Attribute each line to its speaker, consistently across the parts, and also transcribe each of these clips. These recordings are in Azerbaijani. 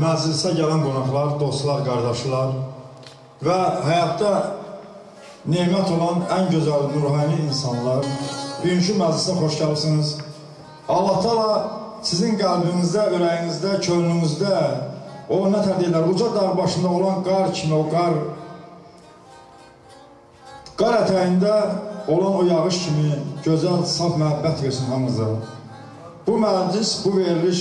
Speaker 1: məclisə gələn qonaqlar, dostlar, qardaşlar və həyatda nemət olan ən gözəl, nurhani insanlar, bugünkü məclisə xoş gəlibsiniz. Allah Taala sizin qəlbinizdə, ürəyinizdə, könlünüzdə o nə deyirlər, uca dağ başında olan qar kimi, o qar ətəyində olan o yağış kimi gözəl, saf məhəbbət versin hamımıza. Bu məclis, bu veriliş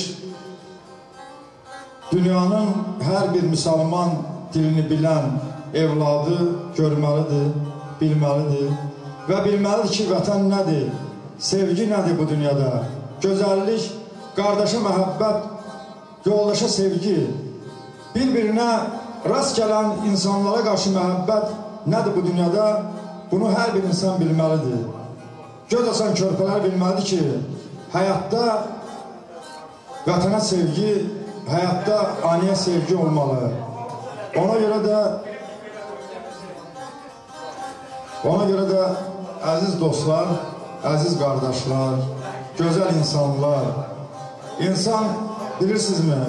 Speaker 1: dünyanın hər bir müsəlman dilini bilən evladı görməlidir, bilməlidir və bilməlidir ki, vətən nədir, sevgi nədir bu dünyada, gözəllik, qardaşa məhəbbət, yoldaşa sevgi, bir-birinə rast gələn insanlara qarşı məhəbbət nədir bu dünyada, bunu hər bir insan bilməlidir. Göz açan körpələr bilməlidir ki, həyatda vətənə sevgi, həyatda aniyə sevgi olmalı. Ona görə də əziz dostlar, əziz qardaşlar, gözəl insanlar, insan bilirsinizmi?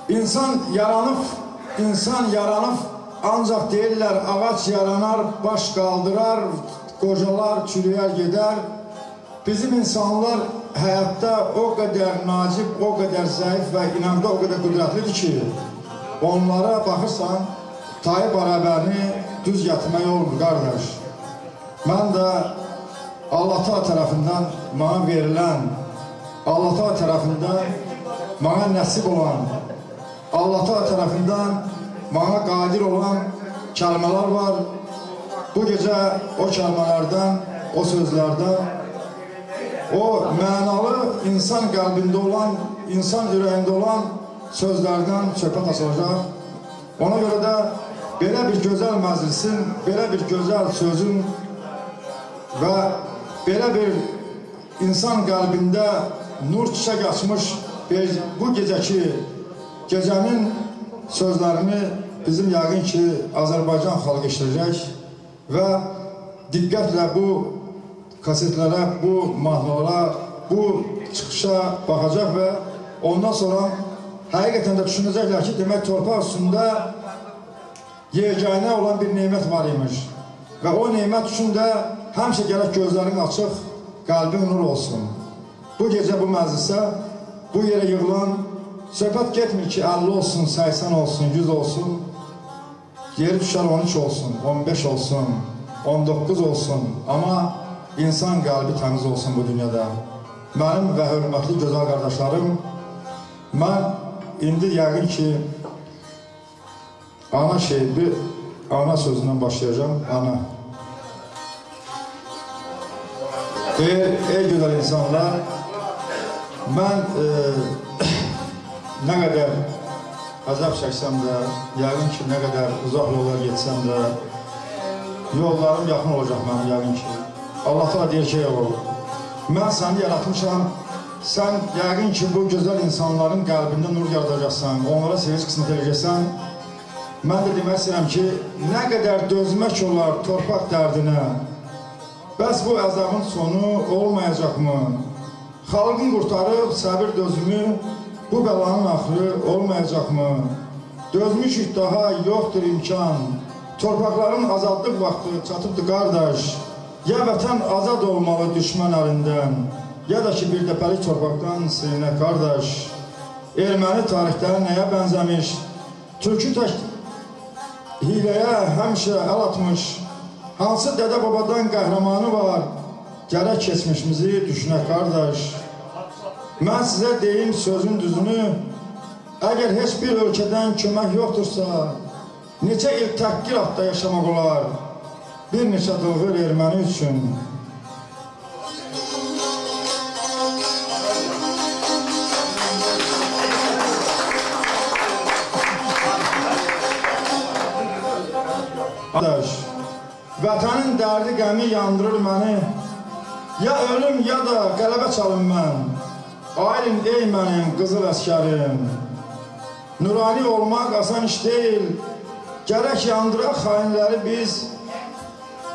Speaker 1: İnsan yaranıb, ancaq deyirlər, ağac yaranar, baş qaldırar, qocalar, çürüyər, gedər. Bizim insanlar həyatda o qədər nacib, o qədər zəif və inamda o qədər qüdrətlidir ki, onlara baxırsan, tayı bərabərini düz gətirmək olmur, qardaş. Mən də Allah Taala tərəfindən mənə verilən, Allah Taala tərəfindən mənə nəsib olan, Allah Taala tərəfindən mənə qadir olan kəlmələr var. Bu gecə o kəlmələrdən, o sözlərdən, o mənalı insan qəlbində olan, insan ürəyində olan sözlərdən söhbət açılacaq. Ona görə də belə bir gözəl məclisin, belə bir gözəl sözün və belə bir insan qəlbində nur çiçək açmış bu gecənin sözlərini bizim yəqin ki, Azərbaycan xalqı işləyəcək və diqqətlə bu kasetlərə, bu mahnılara, bu çıxışa baxacaq və ondan sonra həqiqətən də düşünəcəklər ki, demək torpaq üstündə yeganə olan bir nemət var imiş və o nemət üçün də həmişə gərək gözlərin açıq, qəlbin nur olsun. Bu gecə bu məclisə, bu yerə yığılan söhbət getmir ki, 50 olsun, 80 olsun, 100 olsun, yeri düşər 13 olsun, 15 olsun, 19 olsun, amma İnsan qəlbi təmiz olsun bu dünyada. Mənim və hörmətli gözəl qardaşlarım, mən indi yəqin ki, ana sözündən başlayacağım, ana. Ey gözəl insanlar, mən nə qədər əzab çəksəm də, yəqin ki, nə qədər uzaq yollar getsəm də, yollarım yaxın olacaq mənim yəqin ki. Allah Taala deyir ki, mən səni yaratmışam, sən yəqin ki, bu gözəl insanların qəlbində nur yaradacaqsan, onlara sevinç qismət edəcəksən. Mən də demək istəyirəm ki, nə qədər dözmək olar torpaq dərdinə, bəs bu əzabın sonu olmayacaqmı? Xalqın qurtarıb səbir dözümü, bu bəlanın axırı olmayacaqmı? Dözmüşük daha yoxdur imkan, torpaqların azadlıq vaxtı çatıbdır qardaş. Ya vətən azad olmalı düşmən əlindən, ya da ki, bir dəfəlik torpaqdan silinə qardaş. Erməni tarixdə nəyə bənzəmiş, türkü tək hiləyə həmişə əl atmış, hansı dədə babadan qəhrəmanı var, gərək keçmişimizi düşünə qardaş. Mən sizə deyim sözün düzünü, əgər heç bir ölkədən kömək yoxdursa, neçə il təhqir altda yaşamaq olar, bir neçə dılğır erməni üçün. Vətənin dərdi qəmi yandırır məni, ya ölüm ya da qələbə çalım mən, ailin ey mənim qızıl əskərim. Nurani olmaq asan iş deyil, gərək yandıraq xainləri biz,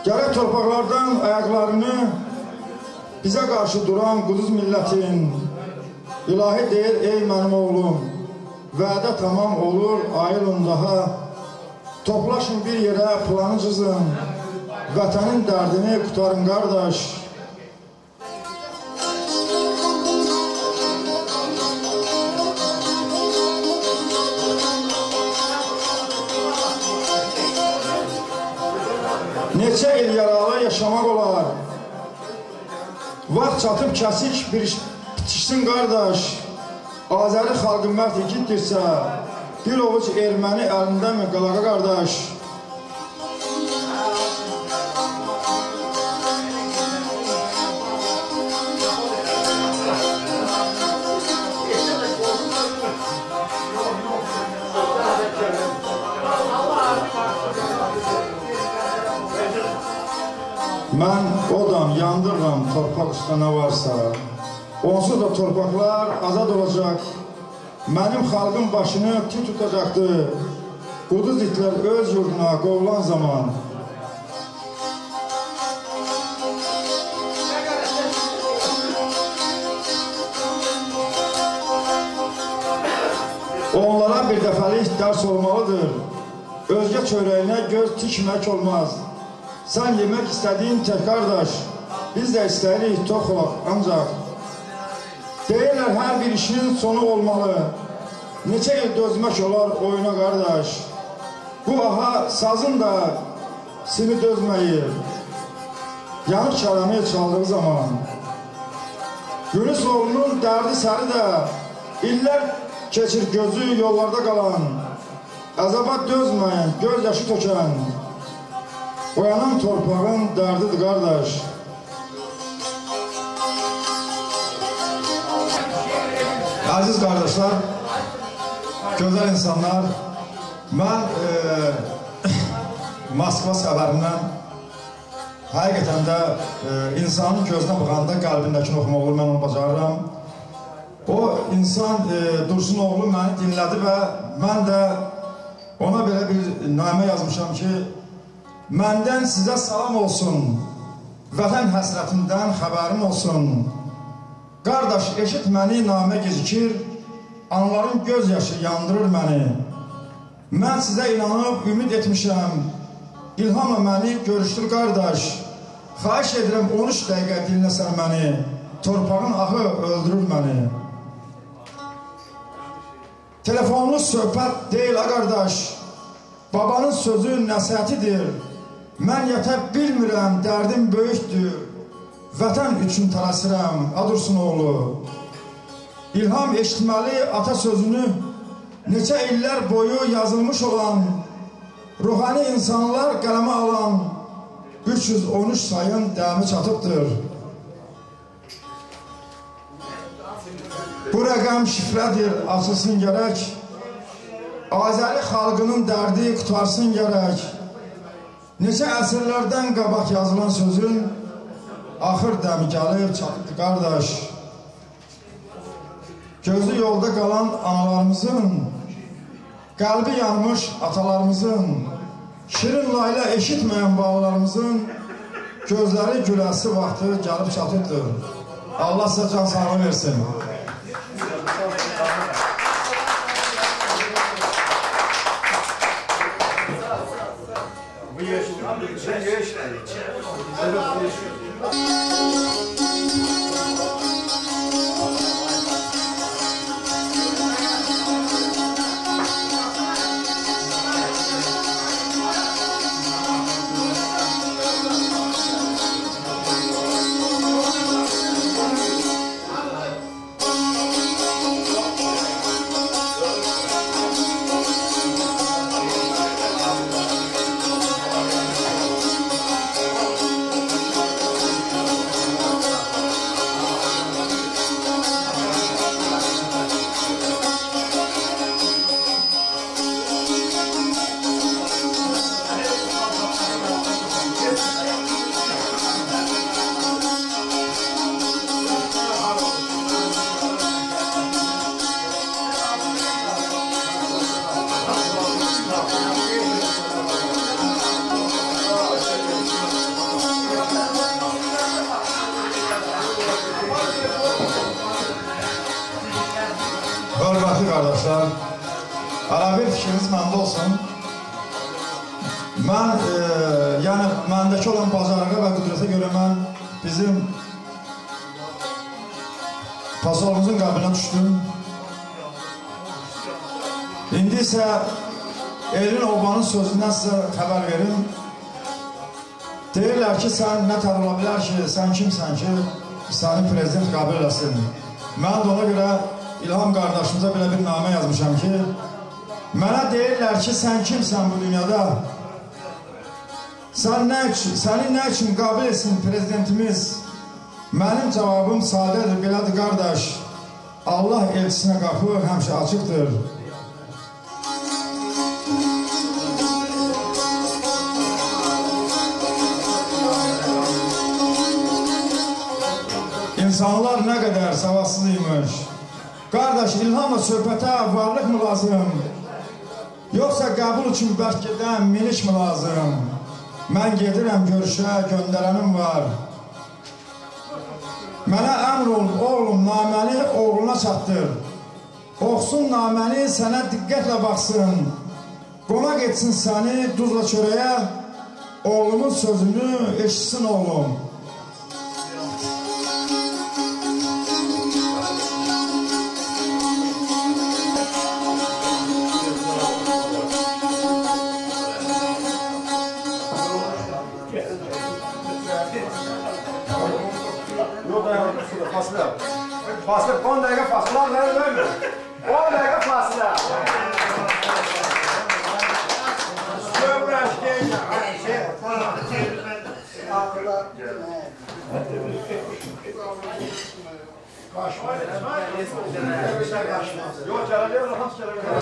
Speaker 1: gərək torpaqlardan ayaqlarını bizə qarşı duran quduz millətin, ilahi deyir ey mənim oğlum, vədə tamam olur, ayılın daha. Toplaşın bir yerə, planı cızın, vətənin dərdini qutarın qardaş. Neçə il yaralı yaşamaq olar, vaxt çatıb kəsik bir bitişsin qardaş. Azəri xalqı mərd igiddirsə, bir ovuc erməni əlində mi qalaqa qardaş? Mən odam, yandırıram torpaq üstə nə varsa. Onsuz da torpaqlar azad olacaq. Mənim xalqın başını tut tutacaqdır. Quduz itlər öz yurduna qovulan zaman. Onlara bir dəfəlik dərs olmalıdır. Özgə çörəyinə göz tikmək olmaz. Sən yemək istədiyin tək qardaş, biz də istəyirik tox olaq, ancaq deyirlər hər bir işin sonu olmalı. Neçə il dözmək olar oyuna qardaş. Bu aha sazın da simi dözməyir. Yanıq çalanı çaldığı zaman. Yunus oğlunun dərdi səri də illər keçir gözü yollarda qalan. Əzaba dözməyən, göz yaşı tökən. Oyanan torpağın dərdidir qardaş. Əziz qardaşlar, gözəl insanlar, mən Moskva səfərindən həqiqətən də insanın gözünə baxanda qəlbindəkini oxumaq olur, mən onu bacarıram. O insan Dursunoğlu məni dinlədi və mən də ona belə bir namə yazmışam ki, məndən sizə salam olsun, vətən həsrətindən xəbərim olsun. Qardaş, eşit məni, namə gecikir, anıların göz yaşı yandırır məni. Mən sizə inanıb, ümid etmişəm, İlhamla məni görüşdür qardaş. Xahiş edirəm 13 dəqiqə dinləsən məni, torpağın ahı öldürür məni. Telefonlu söhbət deyil ha qardaş, babanın sözü nəsihətidir. Mən yətə bilmirəm, dərdim böyükdür. Vətən üçün tələsirəm, Dursunoğlu. İlham eşitməli ata sözünü neçə illər boyu yazılmış olan, ruhani insanlar qələmə alan 313 sayın dəmi çatıbdır. Bu rəqəm şifrədir, açılsın gərək. Azəri xalqının dərdi qutarsın gərək. Neçə əsrlərdən qabaq yazılan sözün axır dəmi gəlib çatıbdır qardaş. Gözü yolda qalan analarımızın, qəlbi yanmış atalarımızın, şirin layla eşitməyən bağlarımızın gözləri güləsi vaxtı gəlib çatıbdır. Allah sizə can sağlığı versin. Hörmətli qardaşlar, Arabir fikriniz məndə olsun. Mən, yəni məndəki olan bacarığa və qüdrətə görə mən bizim pasolumuzun qəbrinə düşdüm. İndi isə Elvin Obanın sözündən sizə xəbər verim. Deyirlər ki, sən nə tər ola bilər ki, sən kimsən ki, səni prezident qəbul eləsin. Mən də ona görə İlham qardaşımıza belə bir namə yazmışam ki, mənə deyirlər ki, sən kimsən bu dünyada? Səni nə üçün qəbul etsin prezidentimiz? Mənim cavabım sadədir, belədir qardaş. Allah elçisinə qapı həmişə açıqdır. İnsanlar nə qədər savadsızıymış. Qardaş, İlhamla söhbətə varlıq mı lazım? Yoxsa qəbul üçün bərk gedən minik mi lazım? Mən gedirəm görüşə, göndərənim var. Mənə əmr ol, oğlum, naməni oğluna çatdır. Oxsun naməni, sənə diqqətlə baxsın. Qonaq etsin səni duzla çörəyə, oğlumun sözünü eşitsin oğlum.
Speaker 2: Fasılə, 10 dəqiqə fasılə, nəyə vermir? 10 dəqiqə fasılə. Sövrəş deyəcək. Qaşma. Yox, gələliyəm, hamısı gələliyəm.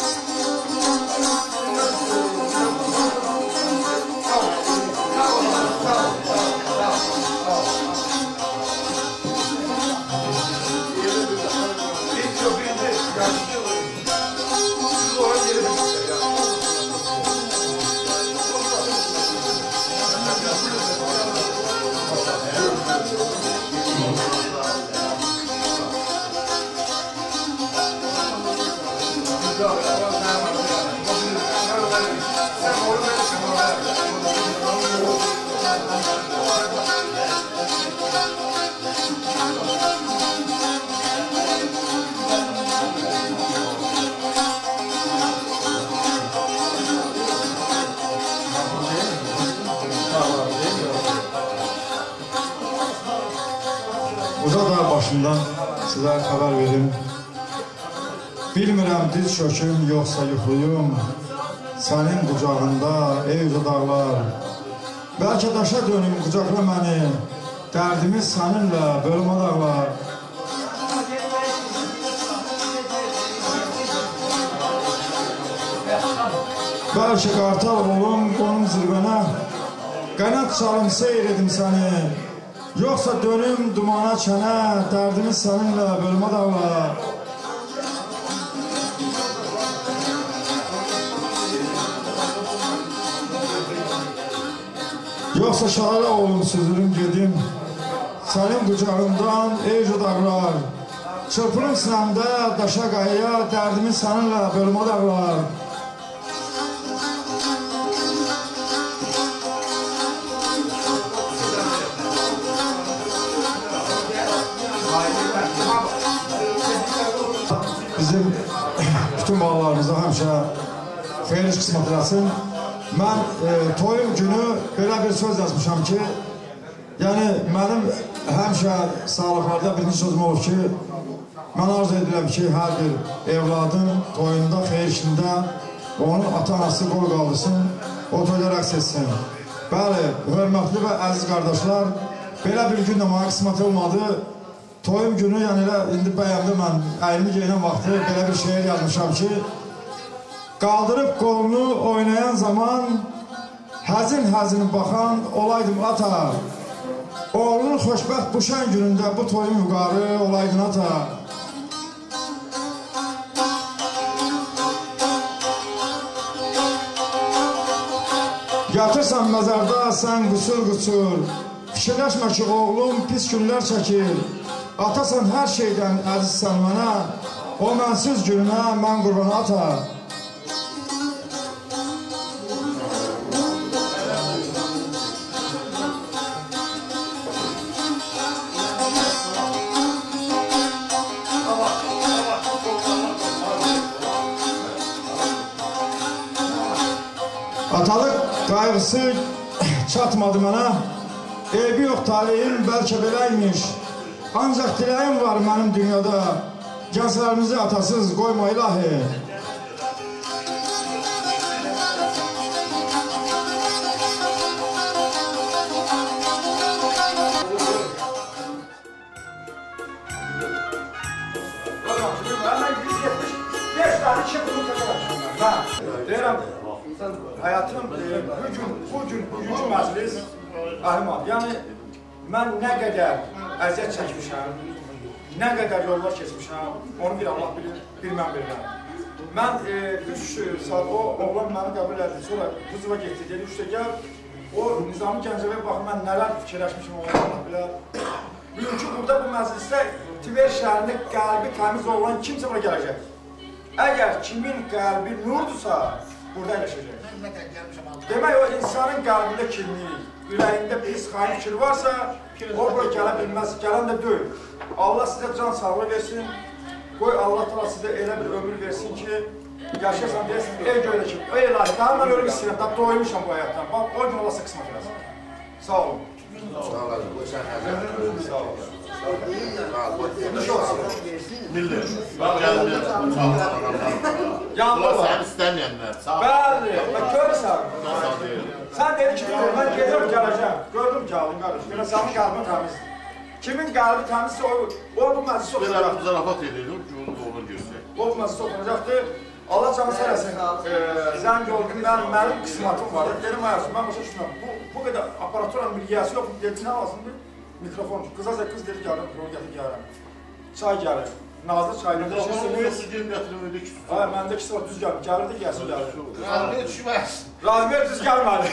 Speaker 1: Burada da başından sizə xəbər verim. Bilmirəm diz çöküm, yoxsa yuxluyum. Sənin qucağında, ey uca dağlar. Bəlkə daşa dönüm, qucaqla məni. Dərdimiz səninlə, bölmə dağlar. Bəlkə qartal olum, qonum zirvənə. Qənət çalım, seyr edim səni. Yoxsa dönüm dumana çənə, dərdimiz səninlə, bölmə dağlar. Yoxsa şahara olum, süzülüm gedim, sənin qucağından, ey dağlar. Çırpınım sinəmdə, daşa qayaya, dərdimiz səninlə, bölmə dağlar. Bizim bütün bağlarımıza həmişə xeyir qismət eləsin. Mən toyum günü belə bir söz yazmışam ki, yəni mənim həmişə sağlıqlarda birinci sözüm olur ki, mən arzu edirəm ki, hər bir evladın toyunda, xeyir işində onun ata-anası qol qaldırsın, o toyda rəqs etsin. Bəli, hörmətli və əziz qardaşlar, belə bir gün də mənə qismət olmadı. Toyum günü, yəni elə indi bəyəmdə mən əylimi geyinən vaxtı belə bir şeir yazmışam ki, qaldırıb qolunu oynayan zaman həzin-həzin baxan olaydım ata. Oğlunun xoşbəxt bu şən günündə bu toyum yuqarı olaydın ata. Yatırsan məzarda sən qusur-qusur, fikirləşmə ki, oğlum pis günlər çəkir. Atasan hər şeydən əzizsən mənə, o mənsiz gününə mən qurban ata. qayğısı çatmadı mənə. Eybi yox talihim, bəlkə beləymiş. Ancaq diləyim var mənim dünyada. Gənclərimizi atasız qoyma ilahi.
Speaker 2: Deyirəm, həyatım bugünkü məclis Əhliman. Yəni, mən nə qədər əziyyət çəkmişəm, nə qədər yollar keçmişəm, onu bir Allah bilir, bir mən bilirəm. Mən 3 saat o oğlan məni qəbul etdi, sonra Qızıva getdi, dedi 3-də gəl. O Nizami Gəncəbəyə baxın, mən nələr fikirləşmişim, onu Allah bilər. Bugünkü burada bu məclisdə Tver şəhərində qəlbi təmiz olan kimsə bura gələcək. Əgər kimin qəlbi nurdursa, burada eləşəcək. Demək, o insanın qəlbində kirlik, ürəyində pis, xain fikir varsa, o bura gələ bilməz, gələn də deyil. Allah sizə can sağlığı versin, qoy Allah da sizə elə bir ömür versin ki, yaşayasan deyəsin, ey göylə ki, ey ilahi, daha mən ölüm istəyirəm, daha doymuşam bu həyatdan, bax, o gün olası qısmat eləsin. Sağ olun. Sağ olun. Sağ olun.
Speaker 3: Millet.
Speaker 2: Yandı var.
Speaker 3: Sen istəməyənlər.
Speaker 2: Bəli, görürsən. Sən dedi ki, mən gedirəm, gələcəm. Gördüm ki, alın qardaş, belə sənin qəlbin təmizdir. Kimin qəlbi təmizsə, o bu məclis oxunacaqdır.
Speaker 3: Belə zarafat edirdim ki, onu da olur görsək.
Speaker 2: O bu məclis oxunacaqdır. Allah canı sələsin, zəng oldu, mənim qismatım var. Dedim, ayasın, mən başa düşməm. Bu qədər aparaturanın milyası yox, dedi, nə lazımdır? Mikrofon. Qıza qız dedi, gələm, mikrofonu gətir, gələm. Çay gəlir. Nazlı çayını
Speaker 3: Mikrofonu sıcım gətirim, öyle ki.
Speaker 2: Hayır, məndə ikisi var, düz gəldi. Gəlirdi, gəlsin, gəlirdi.
Speaker 3: Razıya düşməz.
Speaker 2: Razıya düz gəlmədi.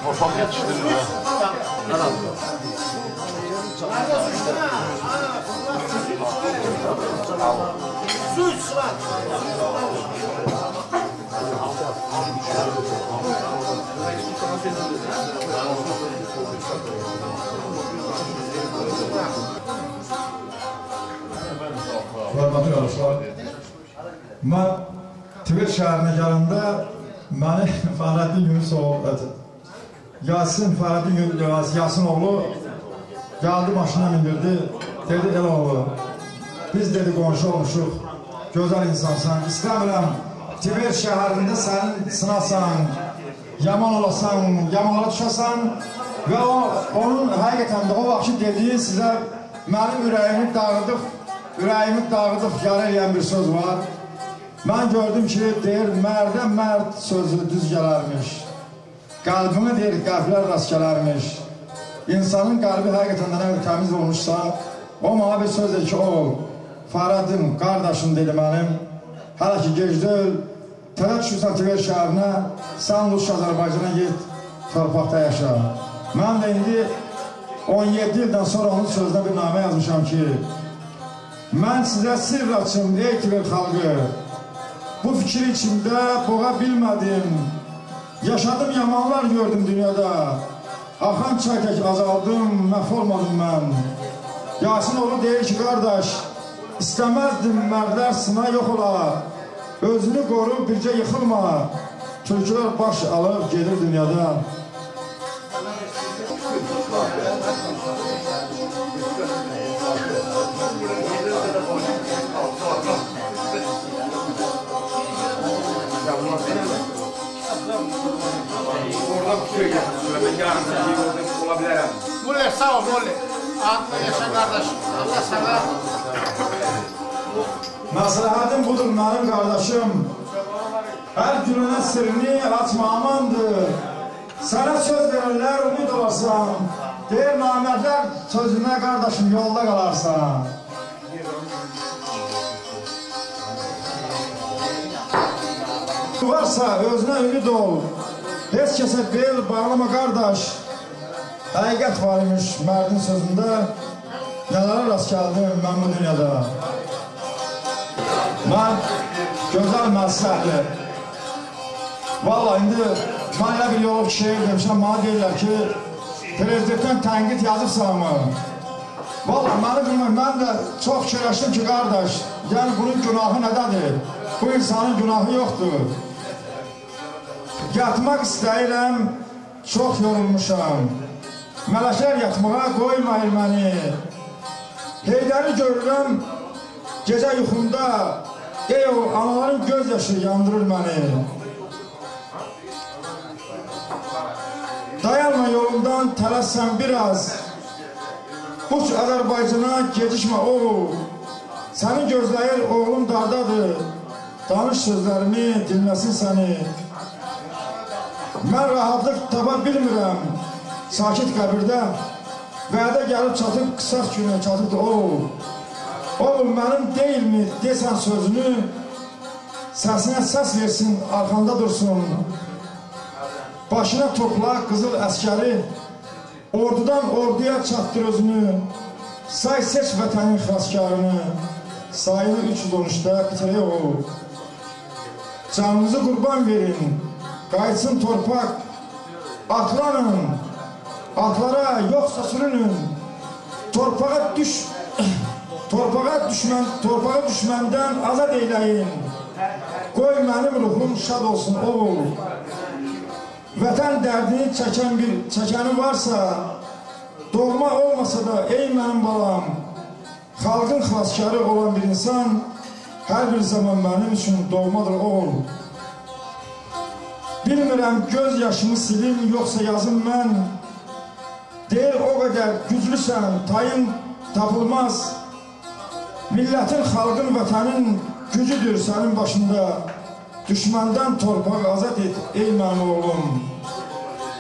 Speaker 3: Ortam yetiştirir ha.
Speaker 4: Su iç lan.
Speaker 1: Hörmətli qardaşlar, mən Tver şəhərinə gələndə məni Fəxrəddin Yunusov, Yasin oğlu gəldi, maşına mindirdi, dedi, elə oğlu, biz dedi, qonşu olmuşuq, gözəl insansan, istəmirəm, Tver şəhərində səni sınasan, yaman olasan, yamanlara düşəsən və onun həqiqətən də o vaxt dediyi sizə mənim ürəyimi dağıdıb yara eləyən bir söz var. Mən gördüm ki, deyir, mərdə mərd sözü düz gələrmiş. Qəlbimi deyir, qəlblər rast gələrmiş. İnsanın qəlbi həqiqətən də nə təmiz olmuşsa, o mənə bir sözdür ki, o, Fəxrəddin, qardaşım dedi mənim, hələ ki gec deyil, Tərəf düşürsən Tver şəhərinə, sən Rus Azərbaycana get, torpaqda yaşa. Mən də indi 17 ildən sonra onun sözünə bir namə yazmışam ki, mən sizə sirr açım, ey Tver xalqı, bu fikri içimdə boğa bilmədim, yaşadım, yamanlar gördüm dünyada, axan çay tək azaldım, məhv olmadım mən. Yasinoğlu deyir ki, qardaş, istəməzdim mərdlər sına yox ola, özünü qoru, bircə yıxılma, türkülər baş alıb gedir dünyada.
Speaker 2: Oradan tutuyor ya. Ben yarın orada olabilirim.
Speaker 3: Mulle sağ ol Mulle. Adlı yaşa kardeşim. Allah sana.
Speaker 1: Məsləhətim budur mənim qardaşım, hər gününə sirrini açma amandır. Sənə söz verirlər, ümid olarsan, deyir namərdlər sözünə qardaşım yolda qalarsan. Varsa özünə ümid ol, heç kəsə bel bağlama qardaş. Həqiqət var imiş mərdin sözündə, nələrə rast gəldim mən bu dünyada. Mən gözəl məsləhətli. Valla indi mən elə bir yolu şeir demişəm, bana deyirlər ki, prezidentdən tənqid yazıbsan mı? Valla məni bilmək, mən də çox fikirləşdim ki, qardaş, yəni bunun günahı nədədir? Bu insanın günahı yoxdur. Yatmaq istəyirəm, çox yorulmuşam. Mələklər yatmağa qoymayır məni. Heydəri görürəm, gecə yuxumda, ey o anaların göz yaşı yandırır məni. Dayanma yolundan, tələssən biraz. Uç Azərbaycana gecikmə oğul. Səni gözləyir oğlum dardadır. Danış sözlərimi, dinləsin səni. Mən rahatlıq tapa bilmirəm sakit qəbirdə. Vədə gəlib çatıb, qısaq günə çatıbdır oğul. Oğul mənim deyilmi, desən sözünü, səsinə səs versin, arxanda dursun. Başına topla qızıl əskəri, ordudan orduya çatdır özünü. Say seç vətənin xilaskarını, sayılı 313'də bitirək oğul. Canınızı qurban verin, qayıtsın torpaq, atlanın, atlara yoxsa sürünün. Torpağa düşməndən azad eyləyin. Qoy mənim ruhum şad olsun oğul. Vətən dərdini çəkəni varsa, doğma olmasa da ey mənim balam, xalqın xilaskarı olan bir insan hər bir zaman mənim üçün doğmadır oğul. Bilmirəm göz yaşımı silim, yoxsa yazım mən. Deyir o qədər güclüsən, tayın tapılmaz. Millətin, xalqın, vətənin gücüdür sənin başında. Düşməndən torpağı azad et, ey mənim oğlum.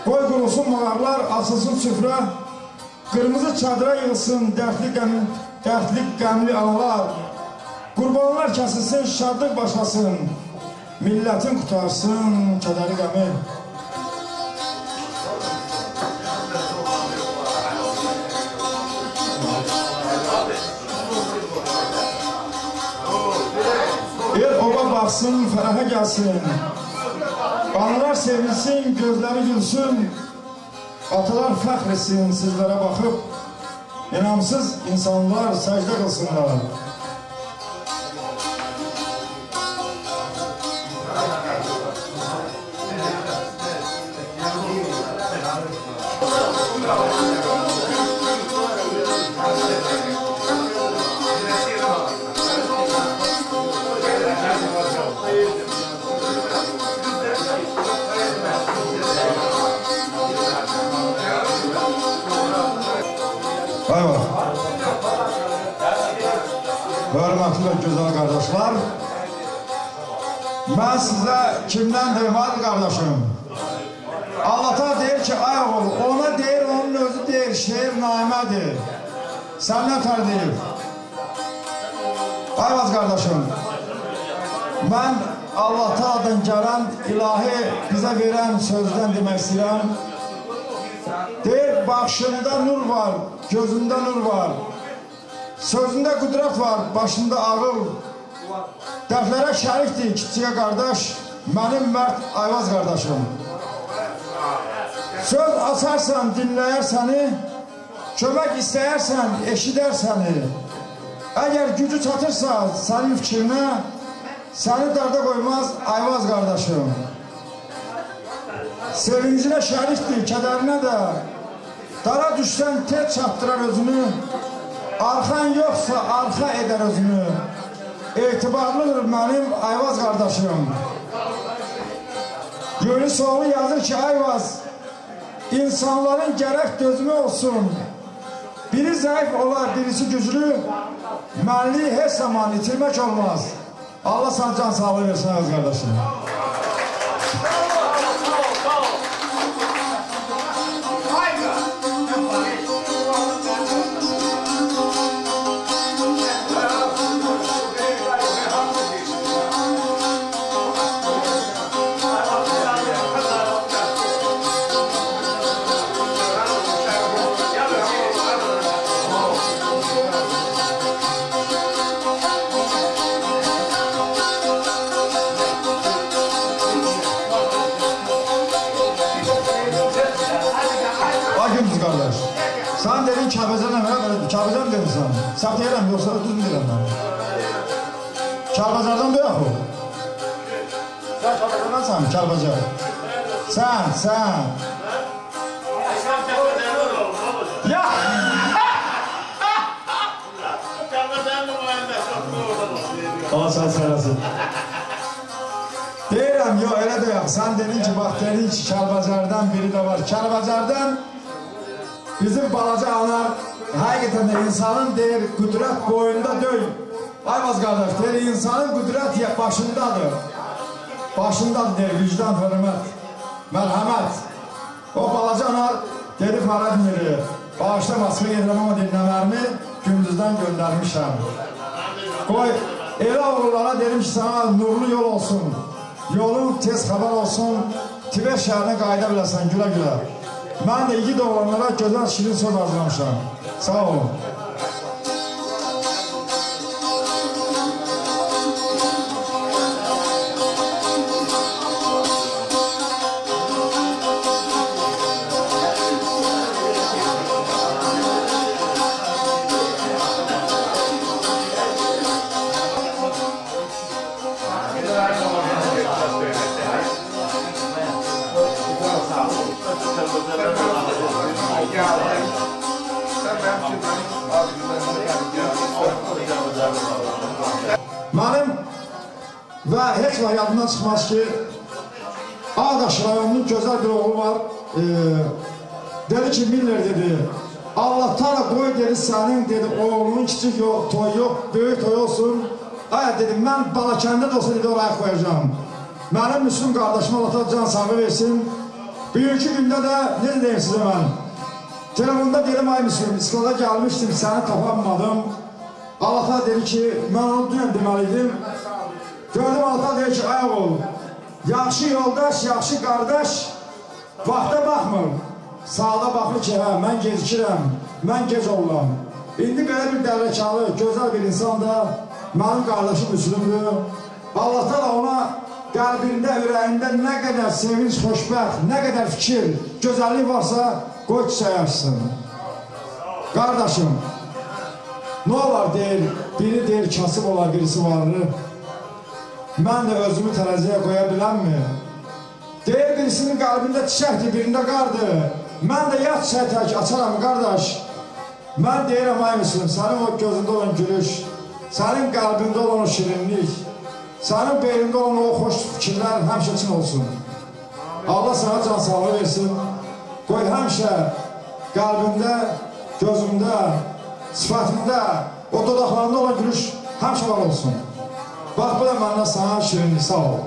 Speaker 1: Qoy qurulsun mağarlar, açılsın süfrə, qırmızı çadıra yığılsın dərdli qəmli analar. Qurbanlar kəsilsin, şadlıq başlasın, millətin qutarsın kədəri qəmi. El oba baxsın, fərəhə gəlsin, analar sevilsin, gözləri gülsün, atalar fəxr etsin sizlərə baxıb, inamsız insanlar səcdə qılsınlar. Hörmətli və gözəl qardaşlar, mən sizə kimdən deyim, hadi qardaşım? Allah'ta deyir ki, ay oğul, ona deyir, onun özü deyir, şeir namədir. Sən nə tər deyir? Ayvaz qardaşım, mən Allah Taala'dan gələn, ilahi bizə verən sözdən demək istəyirəm. Deyir, baxışında nur var, gözündə nur var, sözündə qüdrət var, başında ağıl. Dəflərə şərikdir, kiçiyə qardaş, mənim Mərd Ayvaz qardaşım. Söz açarsan, dinləyər səni, kömək istəyərsən, eşidər səni. Əgər gücü çatırsa sənin fikrinə, səni darda qoymaz Ayvaz qardaşım. Sevincinə şərikdir, kədərinə də, dara düşsən tez çatdırar özünü, arxan yoxsa arxa edər özünü. Etibarlıdır mənim Ayvaz qardaşım. Gönül soğulu yazır ki, Ayvaz, insanların gərək dözümü olsun. Biri zəif olar, birisi güclü, mənliyi heç zaman itirmək olmaz. Allah sana can sağlığı versin Ayvaz qardaşım. Sen dedin Kərbəcərlə Kərbəcər mi dedin sen? Səhv deyirəm, yoxsa düz mü deyirəm mən? Kərbəcərdən de yox o. Sen Kərbəcərdən Kərbəcər. Sen. Ya! Allah sen söylesin. Deyirəm, yox, elə de yox. Sen dedin ki, bax, dedin ki, Kərbəcərdən biri də var. Kərbəcərdən bizim balaca anar, həqiqətən də insanın deyir, qüdrət boyunda deyil. Ayvaz qardaş, deyir, insanın qüdrət başındadır. Başındadır, deyir, vicdan, hörmət, mərhəmət. O balaca anar, dedi, Fərəd miri, bağışda Moskva gedirəm, ama dinləmərimi gündüzdən göndərmişəm. Qoy, elə oğullara dedim ki, sana nurlu yol olsun, yolun tez xəbər olsun, Tibet şəhərinə qayıda biləsən, gülə-gülə. Mən də igid oğlanlara gözəl şirin söz hazırlamışam. Sağ olun. Mənim və heç var yadımdan çıxmaz ki, Ağdaş rayonunun gözəl bir oğlu var. Dedi ki, Miller dedi, Allah Taala qoy dedi sənin dedi, oğlunun kiçik yox, toy yox, böyük toy olsun. Ay dedim, mən Balakəndə də olsa dedi, oraya qoyacağım. Mənim Müslüm qardaşım Allah Taala can sağlığı versin. Bugünkü gündə də, necə deyim sizə mən? Telefonda dedim, ay Müslüm, İsklada gəlmişdim, səni tapanmadım. Allah Taala dedi ki, mən onu dünən deməliydim. Gördüm Allah Taala dedi ki, ayaq ol. Yaxşı yoldaş, yaxşı qardaş, vaxta baxmır. Sağda baxır ki, hə, mən gecikirəm, mən gec oluram. İndi belə bir dərrəkalı, gözəl bir insan da mənim qardaşım Müslümdür. Allah Taala ona qəlbində, ürəyində nə qədər sevinç, xoşbəxt, nə qədər fikir, gözəllik varsa, qoy çiçək açsın. Qardaşım, nə olar deyir, biri deyir kasıb olar, birisi varlı. Mən də özümü tərəziyə qoya biləmmi? Deyir, birisinin qəlbində çiçəkdir, birində qardır. Mən də yat çiçək tək açaram, qardaş. Mən deyirəm, ay Müslüm, sənin o gözündə olan gülüş, sənin qəlbində olan o şirinlik, sənin beynində olan o xoş fikirlər həmişə üçün olsun. Allah sana can sağlığı versin. Qoy həmişə qəlbində, gözümdə, sifətində, o dodaqlarında olan gülüş həmişə var olsun. Bax, bu da məndən sana şirinlik, sağ ol.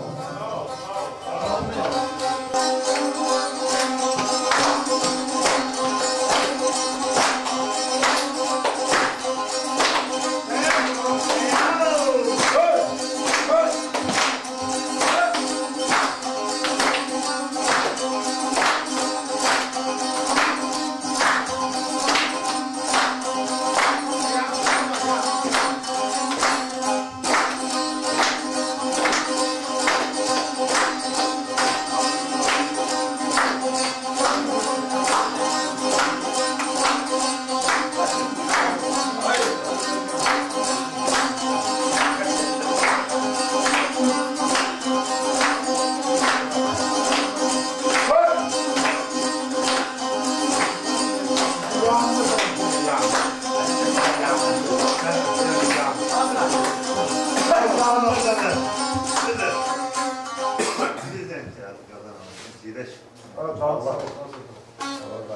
Speaker 4: Allah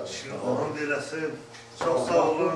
Speaker 4: işini onun dilesin. Çok sağ olun.